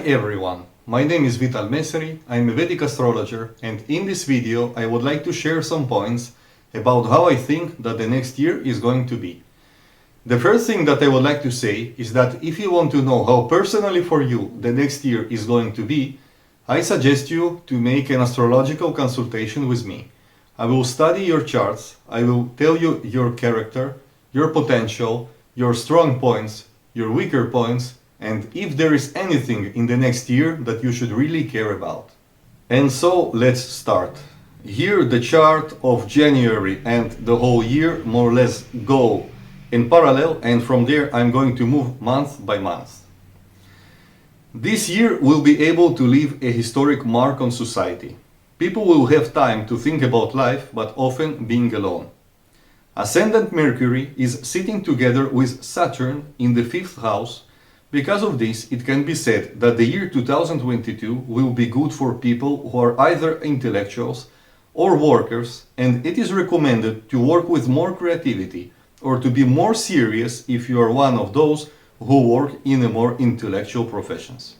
everyone, my name is vitalmezery, I'm a Vedic astrologer, and in this video I would like to share some points about how I think that the next year is going to be. The first thing that I would like to say is that if you want to know how personally for you the next year is going to be, I suggest you to make an astrological consultation with me. I will study your charts, I will tell you your character, your potential, your strong points, your weaker points, and if there is anything in the next year that you should really care about. And so let's start. Here the chart of January and the whole year more or less go in parallel, and from there I'm going to move month by month. This year will be able to leave a historic mark on society. People will have time to think about life, but often being alone. Ascendant Mercury is sitting together with Saturn in the 5th house. Because of this, it can be said that the year 2022 will be good for people who are either intellectuals or workers, and it is recommended to work with more creativity or to be more serious if you are one of those who work in a more intellectual professions.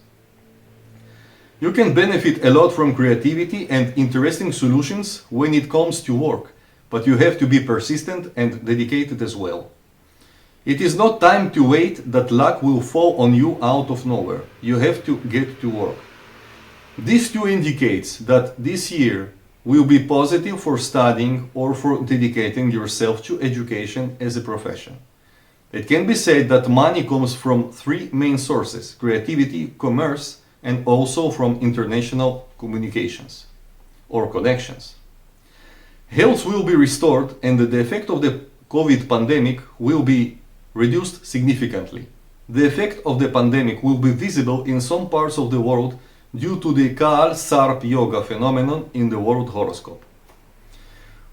You can benefit a lot from creativity and interesting solutions when it comes to work, but you have to be persistent and dedicated as well. It is not time to wait that luck will fall on you out of nowhere. You have to get to work. This too indicates that this year will be positive for studying or for dedicating yourself to education as a profession. It can be said that money comes from three main sources: creativity, commerce, and also from international communications or connections. Health will be restored, and the effect of the COVID pandemic will be reduced significantly. The effect of the pandemic will be visible in some parts of the world due to the Kaal-Sarp yoga phenomenon in the world horoscope,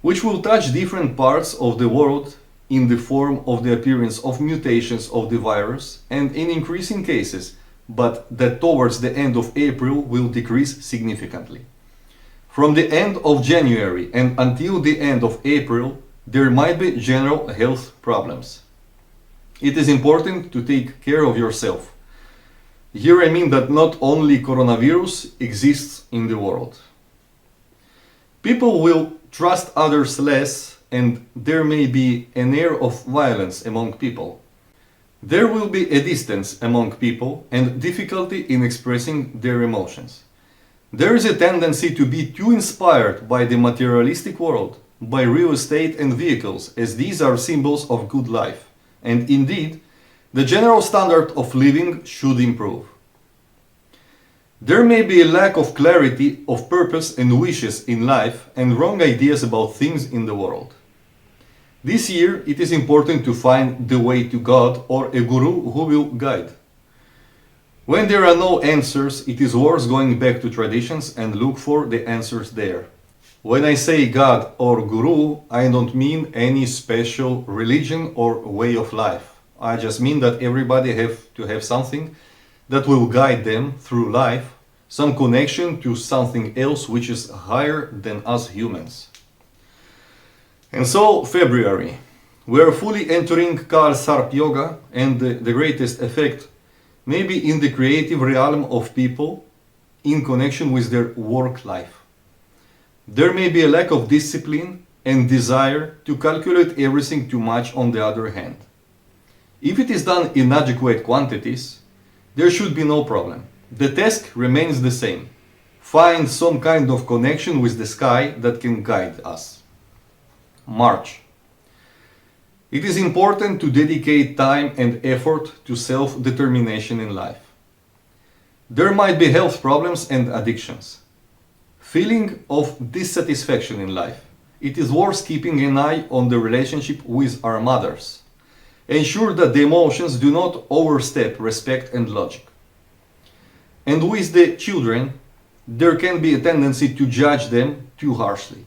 which will touch different parts of the world in the form of the appearance of mutations of the virus and in increasing cases, but that towards the end of April will decrease significantly. From the end of January and until the end of April, there might be general health problems. It is important to take care of yourself. Here I mean that not only coronavirus exists in the world. People will trust others less, and there may be an air of violence among people. There will be a distance among people and difficulty in expressing their emotions. There is a tendency to be too inspired by the materialistic world, by real estate and vehicles, as these are symbols of good life. And indeed, the general standard of living should improve. There may be a lack of clarity of purpose and wishes in life and wrong ideas about things in the world. This year, it is important to find the way to God or a guru who will guide. When there are no answers, it is worth going back to traditions and look for the answers there. When I say God or Guru, I don't mean any special religion or way of life. I just mean that everybody have to have something that will guide them through life, some connection to something else which is higher than us humans. And so, February. We are fully entering Kaal-Sarp yoga, and the greatest effect may be in the creative realm of people in connection with their work life. There may be a lack of discipline and desire to calculate everything too much on the other hand. If it is done in adequate quantities, there should be no problem. The task remains the same. Find some kind of connection with the sky that can guide us. March. It is important to dedicate time and effort to self-determination in life. There might be health problems and addictions. Feeling of dissatisfaction in life. It is worth keeping an eye on the relationship with our mothers. Ensure that the emotions do not overstep respect and logic. And with the children, there can be a tendency to judge them too harshly.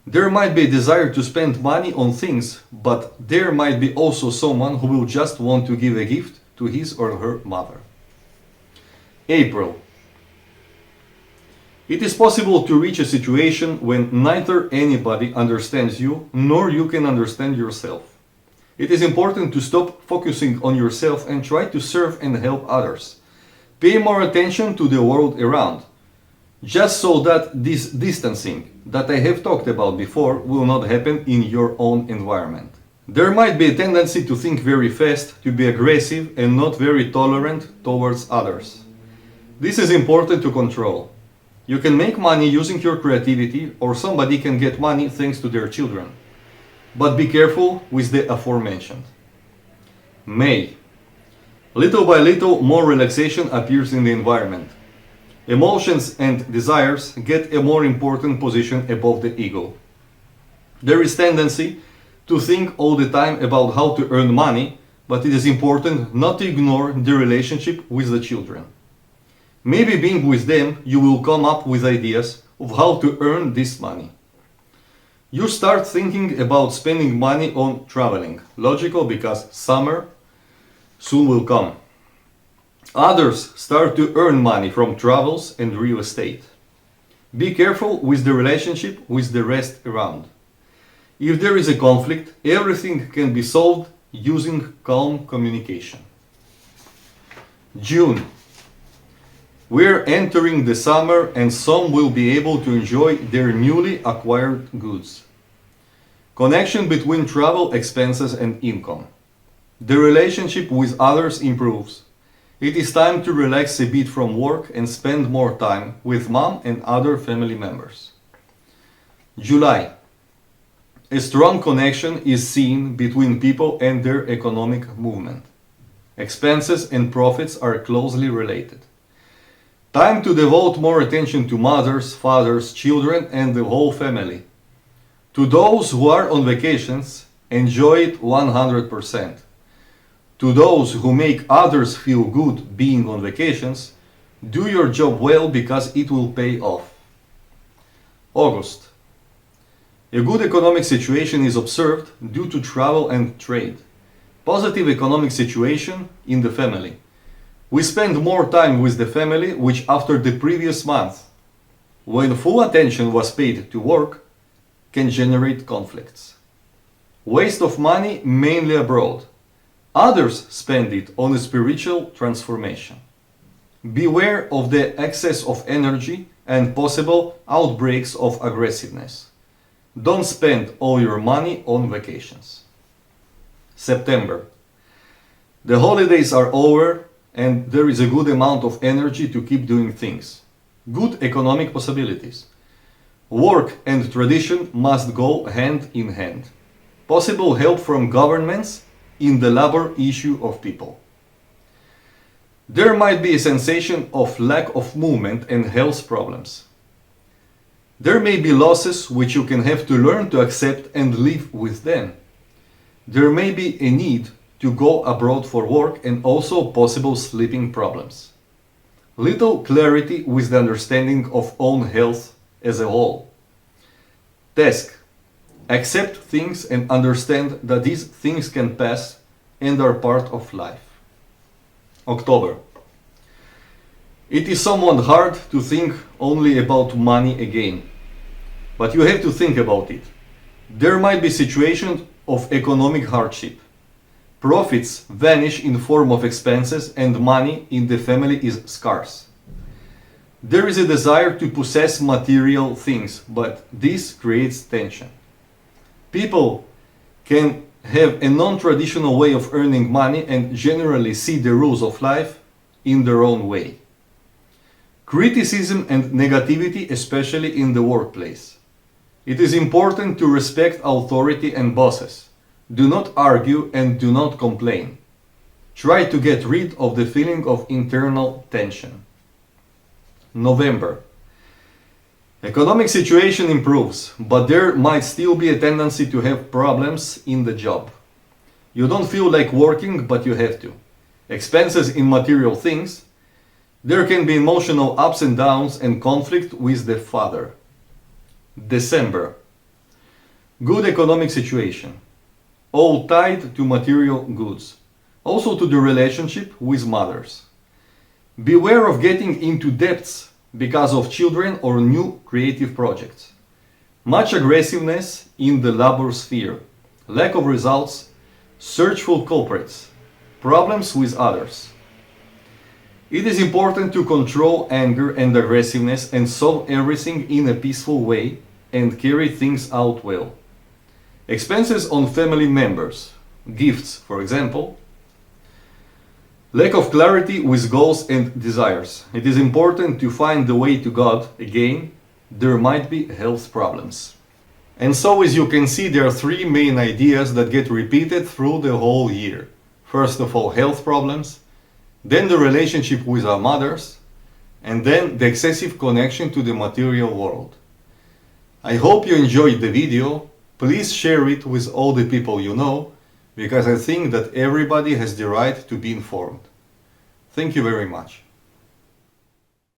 There might be a desire to spend money on things, but there might be also someone who will just want to give a gift to his or her mother. April. It is possible to reach a situation when neither anybody understands you nor you can understand yourself. It is important to stop focusing on yourself and try to serve and help others. Pay more attention to the world around, just so that this distancing that I have talked about before will not happen in your own environment. There might be a tendency to think very fast, to be aggressive and not very tolerant towards others. This is important to control. You can make money using your creativity, or somebody can get money thanks to their children. But be careful with the aforementioned. May. Little by little, more relaxation appears in the environment. Emotions and desires get a more important position above the ego. There is tendency to think all the time about how to earn money, but it is important not to ignore the relationship with the children. Maybe being with them, you will come up with ideas of how to earn this money. You start thinking about spending money on traveling. Logical, because summer soon will come. Others start to earn money from travels and real estate. Be careful with the relationship with the rest around. If there is a conflict, everything can be solved using calm communication. June. We're entering the summer and some will be able to enjoy their newly acquired goods. Connection between travel expenses and income. The relationship with others improves. It is time to relax a bit from work and spend more time with mom and other family members. July. A strong connection is seen between people and their economic movement. Expenses and profits are closely related. Time to devote more attention to mothers, fathers, children, and the whole family. To those who are on vacations, enjoy it 100%. To those who make others feel good being on vacations, do your job well because it will pay off. August. A good economic situation is observed due to travel and trade. Positive economic situation in the family. We spend more time with the family, which after the previous month, when full attention was paid to work, can generate conflicts. Waste of money mainly abroad. Others spend it on a spiritual transformation. Beware of the excess of energy and possible outbreaks of aggressiveness. Don't spend all your money on vacations. September. The holidays are over and there is a good amount of energy to keep doing things. Good economic possibilities. Work and tradition must go hand in hand. Possible help from governments in the labor issue of people. There might be a sensation of lack of movement and health problems. There may be losses which you can have to learn to accept and live with them. There may be a need to go abroad for work and also possible sleeping problems. Little clarity with the understanding of own health as a whole. Task. Accept things and understand that these things can pass and are part of life. October. It is somewhat hard to think only about money again, but you have to think about it. There might be situations of economic hardship. Profits vanish in form of expenses and money in the family is scarce. There is a desire to possess material things, but this creates tension. People can have a non-traditional way of earning money and generally see the rules of life in their own way. Criticism and negativity, especially in the workplace. It is important to respect authority and bosses. Do not argue and do not complain. Try to get rid of the feeling of internal tension. November. Economic situation improves, but there might still be a tendency to have problems in the job. You don't feel like working, but you have to. Expenses in material things. There can be emotional ups and downs and conflict with the father. December. Good economic situation. All tied to material goods. Also to the relationship with mothers. Beware of getting into debts because of children or new creative projects. Much aggressiveness in the labor sphere. Lack of results. Search for culprits. Problems with others. It is important to control anger and aggressiveness and solve everything in a peaceful way and carry things out well. Expenses on family members, gifts for example. Lack of clarity with goals and desires. It is important to find the way to God. Again, there might be health problems. And so, as you can see, there are three main ideas that get repeated through the whole year. First of all, health problems, then the relationship with our mothers, and then the excessive connection to the material world. I hope you enjoyed the video. Please share it with all the people you know, because I think that everybody has the right to be informed. Thank you very much.